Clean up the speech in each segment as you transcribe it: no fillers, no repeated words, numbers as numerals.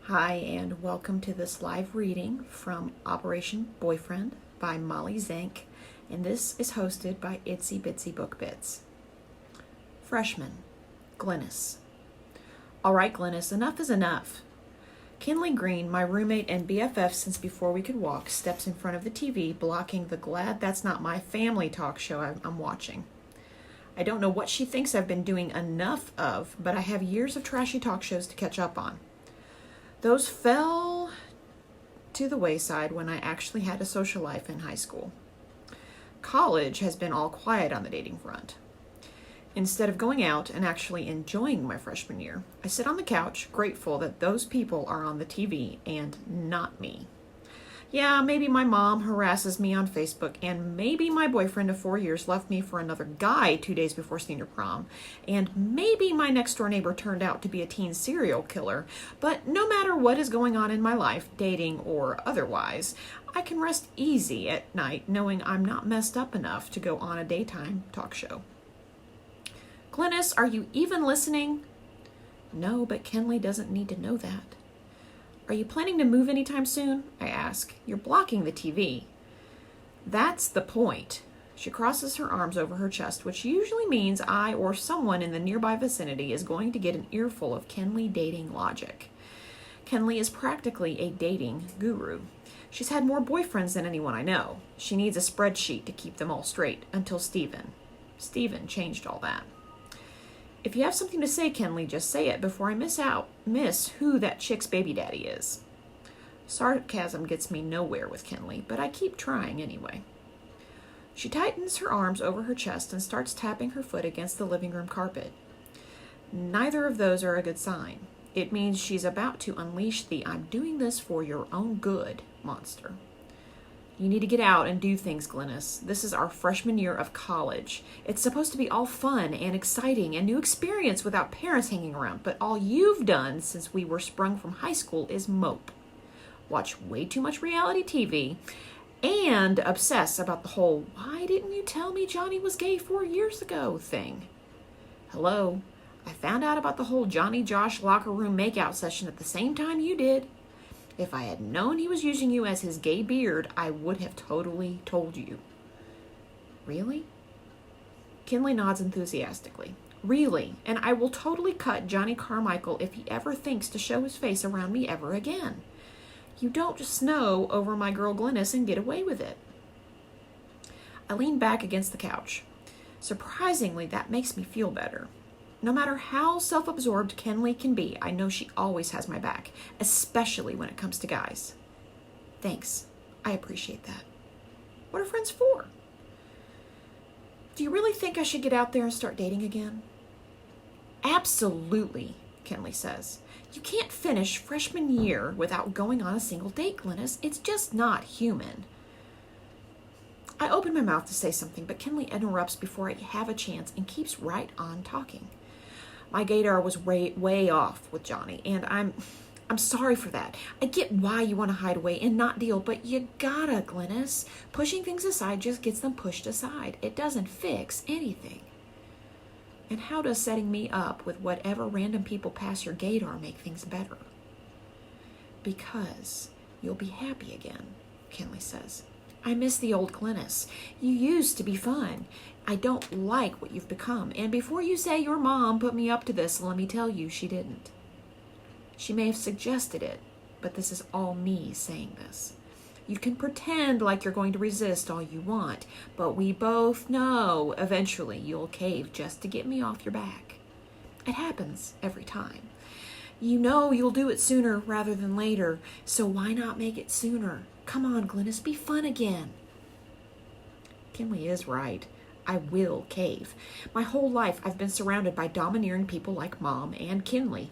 Hi, and welcome to this live reading from Operation Boyfriend by Molly Zenk, and this is hosted by Itsy Bitsy Book Bits. Freshman, Glynis. All right, Glynis, enough is enough. Kinley Green, my roommate and BFF since before we could walk, steps in front of the TV, blocking the Glad That's Not My Family talk show I'm watching. I don't know what she thinks I've been doing enough of, but I have years of trashy talk shows to catch up on. Those fell to the wayside when I actually had a social life in high school. College has been all quiet on the dating front. Instead of going out and actually enjoying my freshman year, I sit on the couch, grateful that those people are on the TV and not me. Yeah, maybe my mom harasses me on Facebook, and maybe my boyfriend of 4 years left me for another guy 2 days before senior prom, and maybe my next door neighbor turned out to be a teen serial killer. But no matter what is going on in my life, dating or otherwise, I can rest easy at night knowing I'm not messed up enough to go on a daytime talk show. Glynis, are you even listening? No, but Kenley doesn't need to know that. Are you planning to move anytime soon? I ask. You're blocking the TV. That's the point. She crosses her arms over her chest, which usually means I or someone in the nearby vicinity is going to get an earful of Kenley dating logic. Kenley is practically a dating guru. She's had more boyfriends than anyone I know. She needs a spreadsheet to keep them all straight, until Steven. Steven changed all that. If you have something to say, Kenley, just say it before I miss who that chick's baby daddy is. Sarcasm gets me nowhere with Kenley, but I keep trying anyway. She tightens her arms over her chest and starts tapping her foot against the living room carpet. Neither of those are a good sign. It means she's about to unleash the "I'm doing this for your own good" monster. You need to get out and do things, Glynis. This is our freshman year of college. It's supposed to be all fun and exciting and new experience without parents hanging around, but all you've done since we were sprung from high school is mope. Watch way too much reality TV and obsess about the whole "why didn't you tell me Johnny was gay 4 years ago" thing. Hello, I found out about the whole Johnny Josh locker room makeout session at the same time you did. If I had known he was using you as his gay beard, I would have totally told you. Really? Kinley nods enthusiastically. Really, and I will totally cut Johnny Carmichael if he ever thinks to show his face around me ever again. You don't just snow over my girl Glynis and get away with it. I lean back against the couch. Surprisingly, that makes me feel better. No matter how self-absorbed Kenley can be, I know she always has my back, especially when it comes to guys. Thanks. I appreciate that. What are friends for? Do you really think I should get out there and start dating again? Absolutely, Kenley says. You can't finish freshman year without going on a single date, Glynis. It's just not human. I open my mouth to say something, but Kenley interrupts before I have a chance and keeps right on talking. My gaydar was way off with Johnny, and I'm sorry for that. I get why you want to hide away and not deal, but you gotta, Glynis. Pushing things aside just gets them pushed aside. It doesn't fix anything. And how does setting me up with whatever random people pass your gaydar make things better? Because you'll be happy again, Kenley says. I miss the old Glynis. You used to be fun. I don't like what you've become. And before you say your mom put me up to this, let me tell you, she didn't. She may have suggested it, but this is all me saying this. You can pretend like you're going to resist all you want, but we both know eventually you'll cave just to get me off your back. It happens every time. You know you'll do it sooner rather than later, so why not make it sooner? Come on, Glynis, be fun again. Kinley is right. I will cave. My whole life I've been surrounded by domineering people like Mom and Kinley.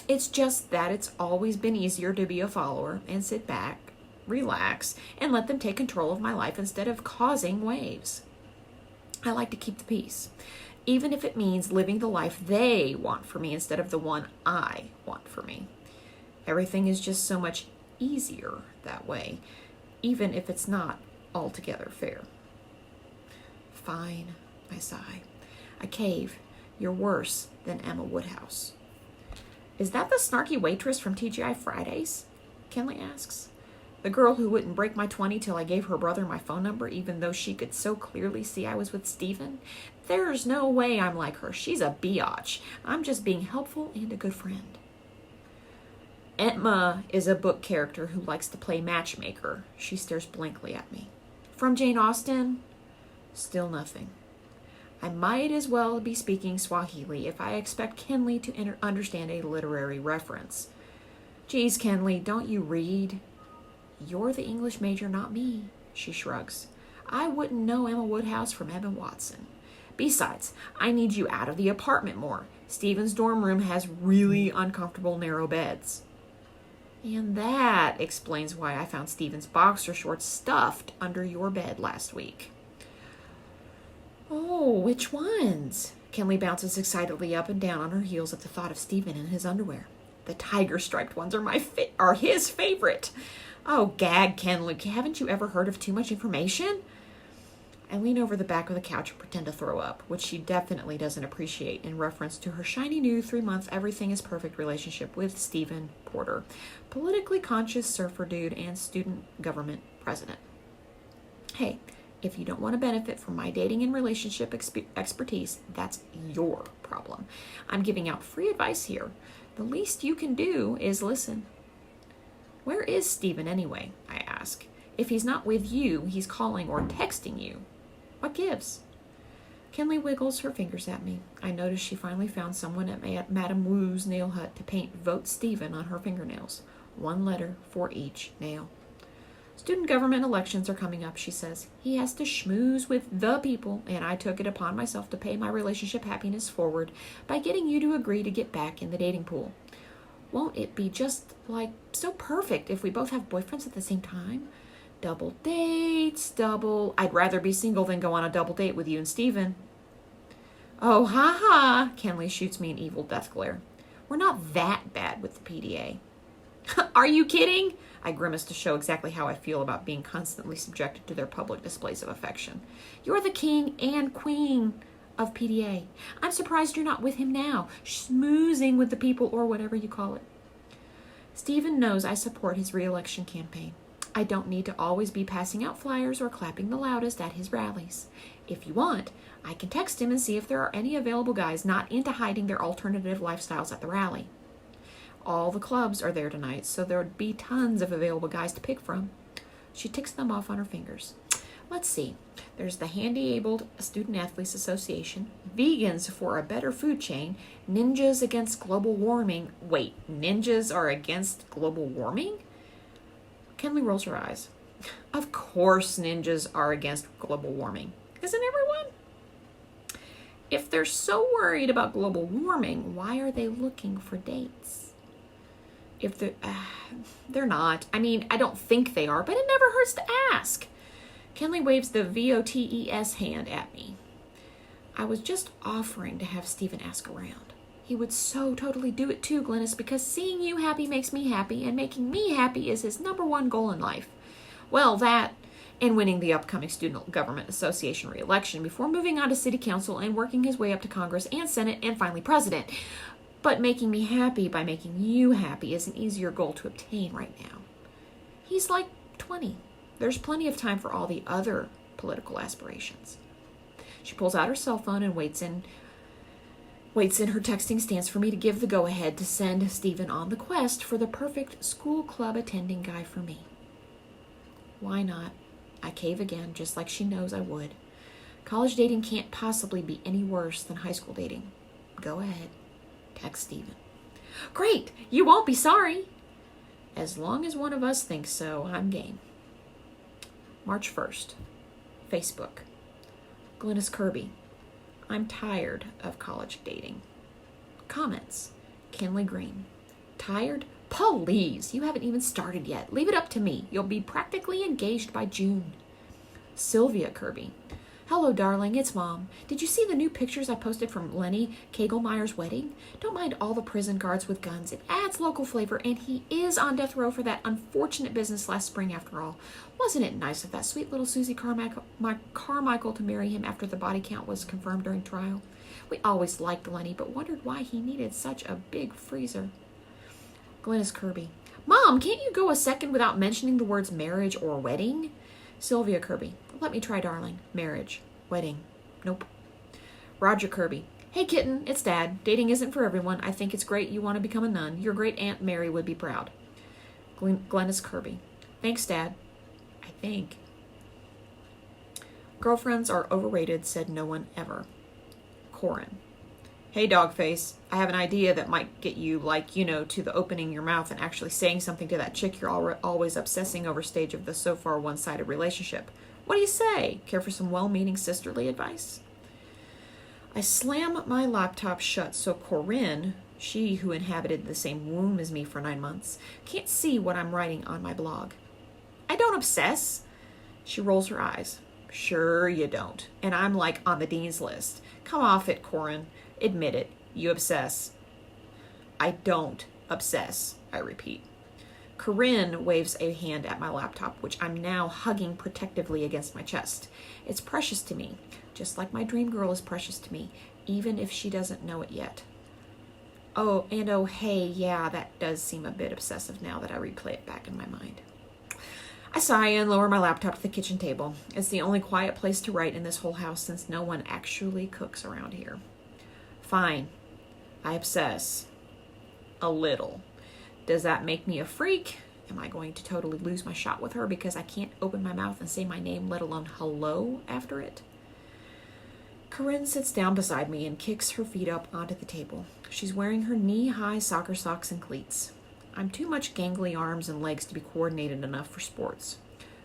It's just that it's always been easier to be a follower and sit back, relax, and let them take control of my life instead of causing waves. I like to keep the peace, even if it means living the life they want for me instead of the one I want for me. Everything is just so much easier that way, even if it's not altogether fair. Fine, I sigh. I cave. You're worse than Emma Woodhouse. Is that the snarky waitress from TGI Fridays? Kenley asks. The girl who wouldn't break my 20 till I gave her brother my phone number, even though she could so clearly see I was with Stephen? There's no way I'm like her. She's a biatch. I'm just being helpful and a good friend. Etma is a book character who likes to play matchmaker. She stares blankly at me. From Jane Austen? Still nothing. I might as well be speaking Swahili if I expect Kenley to understand a literary reference. Geez, Kenley, don't you read? You're the English major, not me, she shrugs. I wouldn't know Emma Woodhouse from Evan Watson. Besides, I need you out of the apartment more. Stephen's dorm room has really uncomfortable narrow beds. And that explains why I found Stephen's boxer shorts stuffed under your bed last week. Oh, which ones? Kenley bounces excitedly up and down on her heels at the thought of Stephen in his underwear. The tiger-striped ones are his favorite. Oh, gag, Kenley. Haven't you ever heard of too much information? I lean over the back of the couch and pretend to throw up, which she definitely doesn't appreciate in reference to her shiny new 3-month everything-is-perfect relationship with Stephen Porter, politically conscious surfer dude and student government president. Hey, if you don't want to benefit from my dating and relationship expertise, that's your problem. I'm giving out free advice here. The least you can do is listen. Where is Stephen anyway? I ask. If he's not with you, he's calling or texting you. What gives? Kenley wiggles her fingers at me. I notice she finally found someone at Madame Wu's nail hut to paint Vote Stephen on her fingernails. 1 letter for each nail. Student government elections are coming up, she says. He has to schmooze with the people, and I took it upon myself to pay my relationship happiness forward by getting you to agree to get back in the dating pool. Won't it be just, so perfect if we both have boyfriends at the same time? Double dates, I'd rather be single than go on a double date with you and Stephen. Oh, ha. Kenley shoots me an evil death glare. We're not that bad with the PDA. Are you kidding? I grimace to show exactly how I feel about being constantly subjected to their public displays of affection. You're the king and queen of PDA. I'm surprised you're not with him now, schmoozing with the people or whatever you call it. Stephen knows I support his re-election campaign. I don't need to always be passing out flyers or clapping the loudest at his rallies. If you want, I can text him and see if there are any available guys not into hiding their alternative lifestyles at the rally. All the clubs are there tonight, so there would be tons of available guys to pick from. She ticks them off on her fingers. Let's see. There's the Handy Abled Student Athletes Association, Vegans for a Better Food Chain, Ninjas Against Global Warming. Wait, ninjas are against global warming? Kenley rolls her eyes. Of course ninjas are against global warming. Isn't everyone? If they're so worried about global warming, why are they looking for dates? If they're not. I mean, I don't think they are, but it never hurts to ask. Kenley waves the VOTES hand at me. I was just offering to have Stephen ask around. He would so totally do it too, Glynis, because seeing you happy makes me happy, and making me happy is his #1 goal in life. Well, that, and winning the upcoming Student Government Association re-election before moving on to City Council and working his way up to Congress and Senate and finally President. But making me happy by making you happy is an easier goal to obtain right now. He's like 20. There's plenty of time for all the other political aspirations. She pulls out her cell phone and waits in her texting stance for me to give the go-ahead to send Stephen on the quest for the perfect school club attending guy for me. Why not? I cave again, just like she knows I would. College dating can't possibly be any worse than high school dating. Go ahead. Text Stephen. Great! You won't be sorry! As long as one of us thinks so, I'm game. March 1st. Facebook. Glynis Kirby. I'm tired of college dating. Comments. Kenley Green. Tired? Please, you haven't even started yet. Leave it up to me. You'll be practically engaged by June. Sylvia Kirby. Hello, darling. It's Mom. Did you see the new pictures I posted from Lenny Kagelmeyer's wedding? Don't mind all the prison guards with guns. It adds local flavor, and he is on death row for that unfortunate business last spring after all. Wasn't it nice of that sweet little Susie Carmichael to marry him after the body count was confirmed during trial? We always liked Lenny, but wondered why he needed such a big freezer. Glennis Kirby. Mom, can't you go a second without mentioning the words marriage or wedding? Sylvia Kirby. Let me try, darling. Marriage. Wedding. Nope. Roger Kirby. Hey, kitten, it's Dad. Dating isn't for everyone. I think it's great you want to become a nun. Your great Aunt Mary would be proud. Glennis Kirby. Thanks, Dad. I think. Girlfriends are overrated, said no one ever. Corin. Hey, Dogface. I have an idea that might get you, to the opening your mouth and actually saying something to that chick you're always obsessing over stage of the so far one-sided relationship. What do you say? Care for some well-meaning sisterly advice? I slam my laptop shut so Corinne, she who inhabited the same womb as me for 9 months, can't see what I'm writing on my blog. I don't obsess. She rolls her eyes. Sure you don't. And I'm like on the dean's list. Come off it, Corin. Admit it. You obsess. I don't obsess, I repeat. Corinne waves a hand at my laptop, which I'm now hugging protectively against my chest. It's precious to me, just like my dream girl is precious to me, even if she doesn't know it yet. Oh, hey, yeah, that does seem a bit obsessive now that I replay it back in my mind. I sigh and lower my laptop to the kitchen table. It's the only quiet place to write in this whole house since no one actually cooks around here. Fine. I obsess. A little. Does that make me a freak? Am I going to totally lose my shot with her because I can't open my mouth and say my name, let alone hello, after it? Corinne sits down beside me and kicks her feet up onto the table. She's wearing her knee-high soccer socks and cleats. I'm too much gangly arms and legs to be coordinated enough for sports.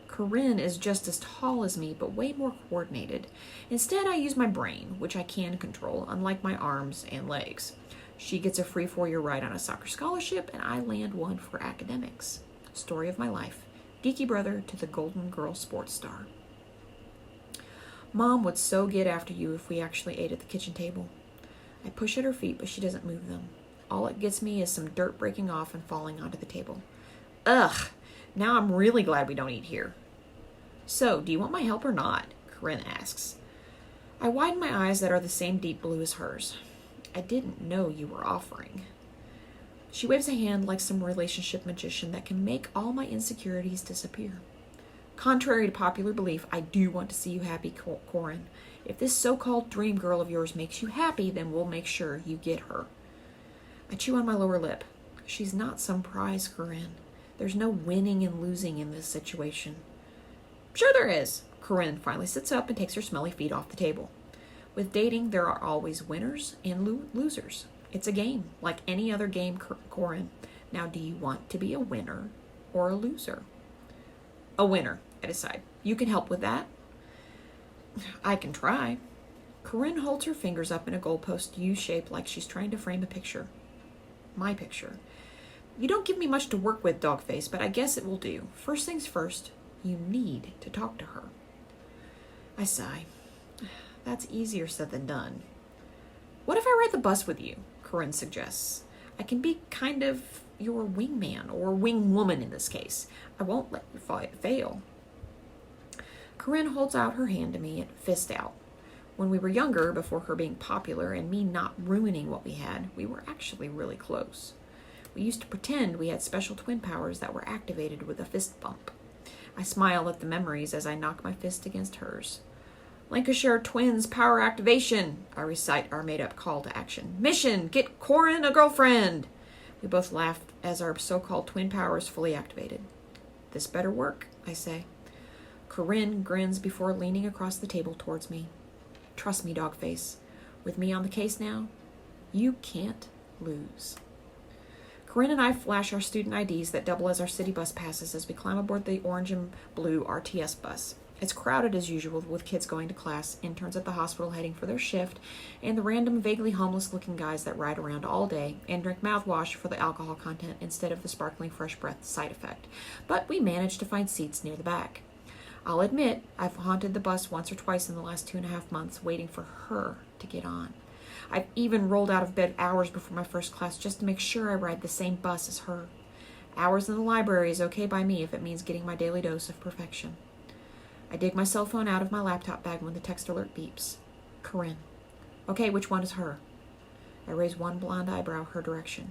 Corinne is just as tall as me, but way more coordinated. Instead, I use my brain, which I can control, unlike my arms and legs. She gets a free 4-year ride on a soccer scholarship, and I land one for academics. Story of my life. Geeky brother to the Golden Girl sports star. Mom would so get after you if we actually ate at the kitchen table. I push at her feet, but she doesn't move them. All it gets me is some dirt breaking off and falling onto the table. Ugh! Now I'm really glad we don't eat here. So, do you want my help or not? Corinne asks. I widen my eyes that are the same deep blue as hers. I didn't know you were offering. She waves a hand like some relationship magician that can make all my insecurities disappear. Contrary to popular belief, I do want to see you happy, Corin. If this so-called dream girl of yours makes you happy, then we'll make sure you get her. I chew on my lower lip. She's not some prize, Corinne. There's no winning and losing in this situation. Sure there is. Corinne finally sits up and takes her smelly feet off the table. With dating, there are always winners and losers. It's a game, like any other game, Corin. Now, do you want to be a winner or a loser? A winner, I decide. You can help with that? I can try. Corinne holds her fingers up in a goalpost U-shape like she's trying to frame a picture. My picture. You don't give me much to work with, Dogface, but I guess it will do. First things first, you need to talk to her. I sigh. That's easier said than done. What if I ride the bus with you? Corinne suggests. I can be kind of your wingman, or wingwoman in this case. I won't let you fail. Corinne holds out her hand to me, fist out. When we were younger, before her being popular and me not ruining what we had, we were actually really close. We used to pretend we had special twin powers that were activated with a fist bump. I smile at the memories as I knock my fist against hers. Lancashire Twins Power Activation, I recite our made-up call to action. Mission, get Corin a girlfriend. We both laugh as our so-called twin powers fully activated. This better work, I say. Corinne grins before leaning across the table towards me. Trust me, Dogface. With me on the case now, you can't lose. Corinne and I flash our student IDs that double as our city bus passes as we climb aboard the orange and blue RTS bus. It's crowded as usual with kids going to class, interns at the hospital heading for their shift, and the random, vaguely homeless-looking guys that ride around all day and drink mouthwash for the alcohol content instead of the sparkling fresh breath side effect. But we managed to find seats near the back. I'll admit, I've haunted the bus once or twice in the last 2.5 months, waiting for her to get on. I've even rolled out of bed hours before my first class just to make sure I ride the same bus as her. Hours in the library is okay by me if it means getting my daily dose of perfection. I dig my cell phone out of my laptop bag when the text alert beeps. Corinne. Okay, which one is her? I raise one blonde eyebrow her direction.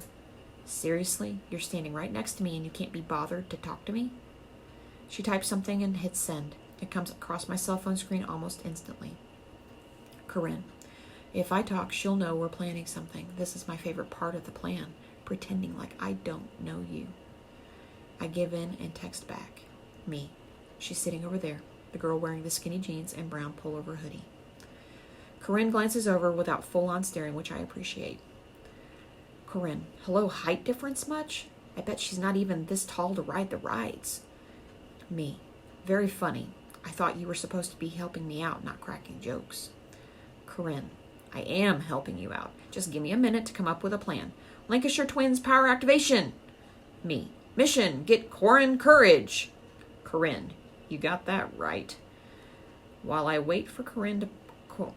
Seriously? You're standing right next to me and you can't be bothered to talk to me? She types something and hits send. It comes across my cell phone screen almost instantly. Corinne, if I talk, she'll know we're planning something. This is my favorite part of the plan, pretending like I don't know you. I give in and text back. Me. She's sitting over there, the girl wearing the skinny jeans and brown pullover hoodie. Corinne glances over without full-on staring, which I appreciate. Corinne, hello, height difference much? I bet she's not even this tall to ride the rides. Me. Very funny. I thought you were supposed to be helping me out, not cracking jokes. Corinne. I am helping you out. Just give me a minute to come up with a plan. Lancashire Twins power activation. Me. Mission, get Corinne courage. Corinne. You got that right. While I wait for Corinne to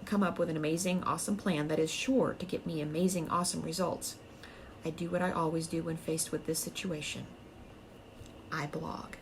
come up with an amazing, awesome plan that is sure to get me amazing, awesome results, I do what I always do when faced with this situation. I blog.